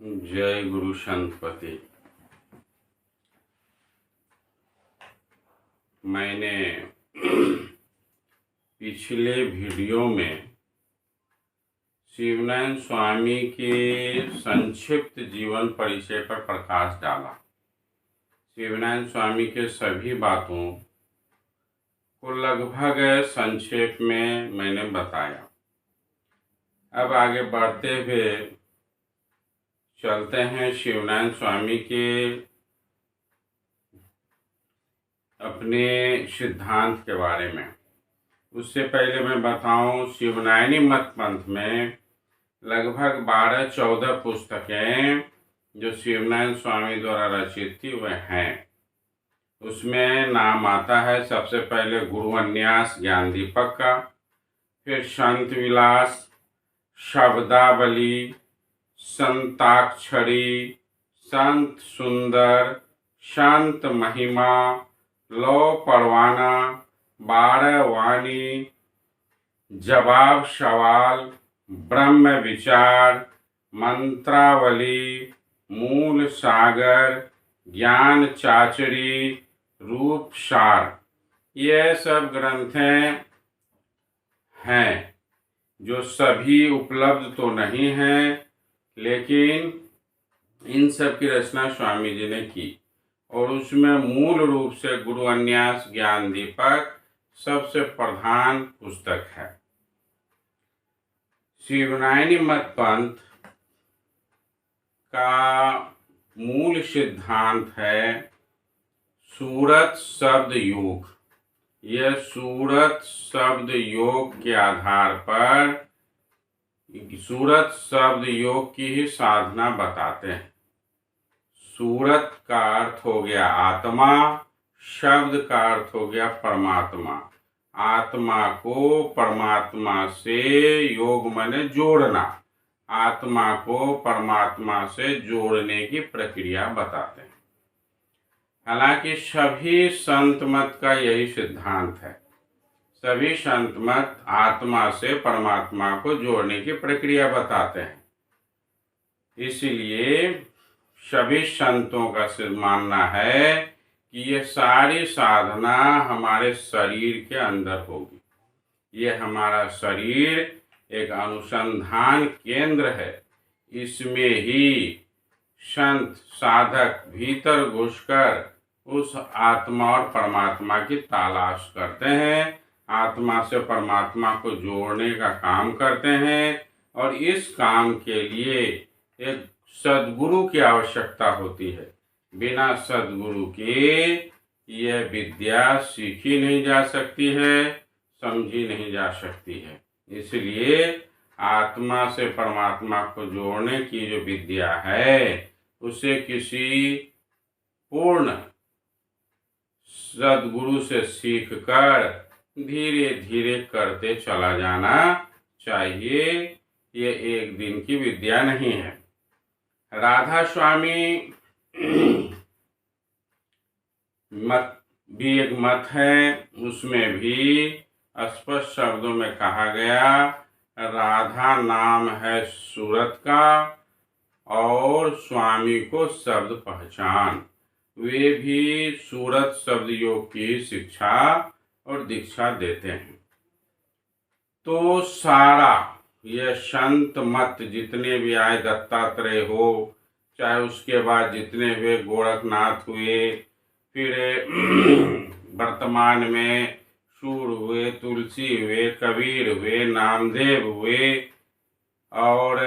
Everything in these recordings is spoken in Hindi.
जय गुरु संतपति। मैंने पिछले वीडियो में शिवानंद स्वामी के संक्षिप्त जीवन परिचय पर प्रकाश डाला। शिवानंद स्वामी के सभी बातों को लगभग संक्षेप में मैंने बताया। अब आगे बढ़ते हुए चलते हैं शिवानंद स्वामी के अपने सिद्धांत के बारे में। उससे पहले मैं बताऊं, शिवनायनी मत पंथ में लगभग 12-14 पुस्तकें जो शिवानंद स्वामी द्वारा रचित थी वह हैं। उसमें नाम आता है सबसे पहले गुरुन्यास ज्ञान दीपक का, फिर संत विलास, शब्दावली, संताक्षरी, संत सुंदर, संत महिमा, लो परवाना, 12 वाणी, जवाब सवाल, ब्रह्म विचार, मंत्रावली, मूल सागर, ज्ञान चाचरी, रूप सार, ये सब ग्रंथें हैं जो सभी उपलब्ध तो नहीं हैं, लेकिन इन सब की रचना स्वामी जी ने की। और उसमें मूल रूप से गुरुन्यास ज्ञान दीपक सबसे प्रधान पुस्तक है। शिवनायनी मत पंथ का मूल सिद्धांत है सूरत शब्द योग। यह सूरत शब्द योग के आधार पर सूरत शब्द योग की ही साधना बताते हैं। सूरत का अर्थ हो गया आत्मा, शब्द का अर्थ हो गया परमात्मा। आत्मा को परमात्मा से, योग माने जोड़ना, आत्मा को परमात्मा से जोड़ने की प्रक्रिया बताते हैं। हालांकि सभी संत मत का यही सिद्धांत है। सभी संत मत आत्मा से परमात्मा को जोड़ने की प्रक्रिया बताते हैं। इसलिए सभी संतों का मानना है कि ये सारी साधना हमारे शरीर के अंदर होगी। ये हमारा शरीर एक अनुसंधान केंद्र है। इसमें ही संत साधक भीतर घुसकर उस आत्मा और परमात्मा की तलाश करते हैं, आत्मा से परमात्मा को जोड़ने का काम करते हैं। और इस काम के लिए एक सद्गुरु की आवश्यकता होती है। बिना सद्गुरु के यह विद्या सीखी नहीं जा सकती है, समझी नहीं जा सकती है। इसलिए आत्मा से परमात्मा को जोड़ने की जो विद्या है, उसे किसी पूर्ण सद्गुरु से सीखकर धीरे धीरे करते चला जाना चाहिए। ये एक दिन की विद्या नहीं है। राधा स्वामी मत भी एक मत है। उसमें भी स्पष्ट शब्दों में कहा गया, राधा नाम है सूरत का और स्वामी को शब्द पहचान। वे भी सूरत शब्द योग की शिक्षा और दीक्षा देते हैं। तो सारा ये संत मत जितने भी आए, दत्तात्रेय हो, चाहे उसके बाद जितने हुए, गोरखनाथ हुए, फिर वर्तमान में सूर हुए, तुलसी हुए, कबीर हुए, नामदेव हुए और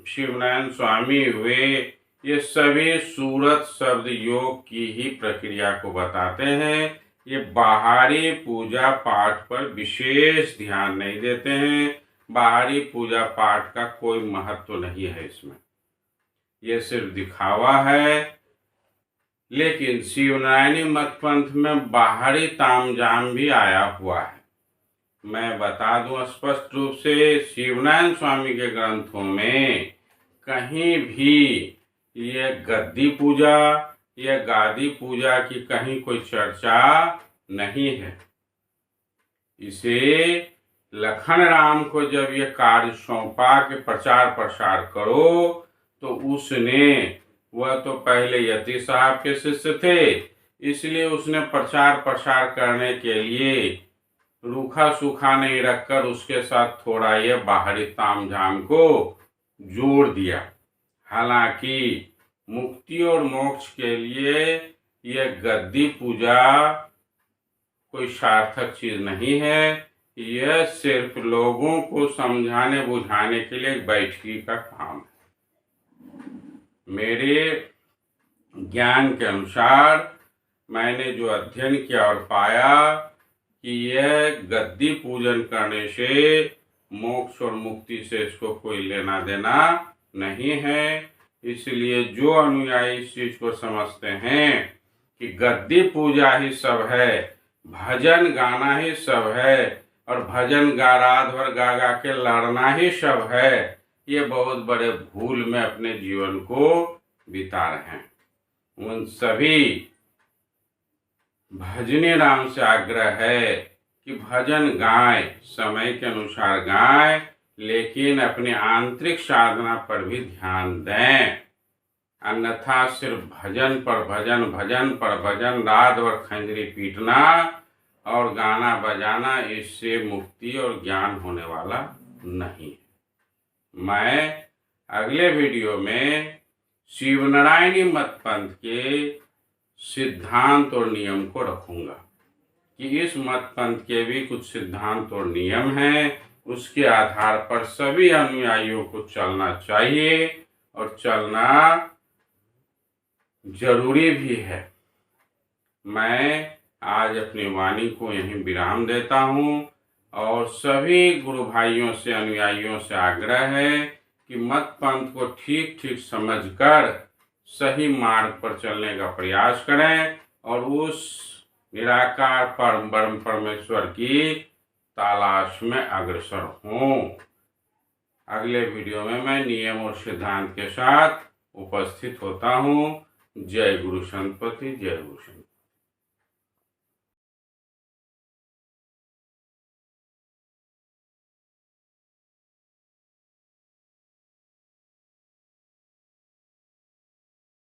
शिवानंद स्वामी हुए, ये सभी सूरत शब्द योग की ही प्रक्रिया को बताते हैं। ये बाहरी पूजा पाठ पर विशेष ध्यान नहीं देते हैं। बाहरी पूजा पाठ का कोई महत्व नहीं है इसमें, ये सिर्फ दिखावा है। लेकिन शिवनायनी मत पंथ में बाहरी तामझाम भी आया हुआ है। मैं बता दूं स्पष्ट रूप से, शिवानंद स्वामी के ग्रंथों में कहीं भी ये गद्दी पूजा या गादी पूजा की कहीं कोई चर्चा नहीं है। इसे लखन राम को जब ये कार्य सौंपा कि प्रचार प्रसार करो, तो उसने, वह तो पहले यति साहब के शिष्य थे, इसलिए उसने प्रचार प्रसार करने के लिए रूखा सूखा नहीं रखकर उसके साथ थोड़ा ये बाहरी तामझाम को जोड़ दिया। हालांकि मुक्ति और मोक्ष के लिए यह गद्दी पूजा कोई सार्थक चीज नहीं है। यह सिर्फ लोगों को समझाने बुझाने के लिए एक बैठकी का काम है। मेरे ज्ञान के अनुसार मैंने जो अध्ययन किया और पाया कि यह गद्दी पूजन करने से मोक्ष और मुक्ति से इसको कोई लेना देना नहीं है। इसलिए जो अनुयायी इस चीज को समझते हैं कि गद्दी पूजा ही सब है, भजन गाना ही सब है और भजन गा रात भर गा गा के लड़ना ही सब है, ये बहुत बड़े भूल में अपने जीवन को बिता रहे हैं। उन सभी भजनी राम से आग्रह है कि भजन गाएं, समय के अनुसार गाएं, लेकिन अपनी आंतरिक साधना पर भी ध्यान दें। अन्यथा सिर्फ भजन पर भजन, भजन पर भजन, रात भर खंजरी पीटना और गाना बजाना, इससे मुक्ति और ज्ञान होने वाला नहीं है। मैं अगले वीडियो में शिवनारायणी मत पंथ के सिद्धांत और नियम को रखूंगा कि इस मत पंथ के भी कुछ सिद्धांत और नियम हैं, उसके आधार पर सभी अनुयायियों को चलना चाहिए और चलना जरूरी भी है। मैं आज अपनी वाणी को यहीं विराम देता हूँ और सभी गुरु भाइयों से, अनुयायियों से आग्रह है कि मत पंथ को ठीक ठीक समझकर सही मार्ग पर चलने का प्रयास करें और उस निराकार परम ब्रह्म परमेश्वर की तलाश में अग्रसर हों। अगले वीडियो में मैं नियम और सिद्धांत के साथ उपस्थित होता हूँ। जय गुरु संतपति, जय गुरु संतपति।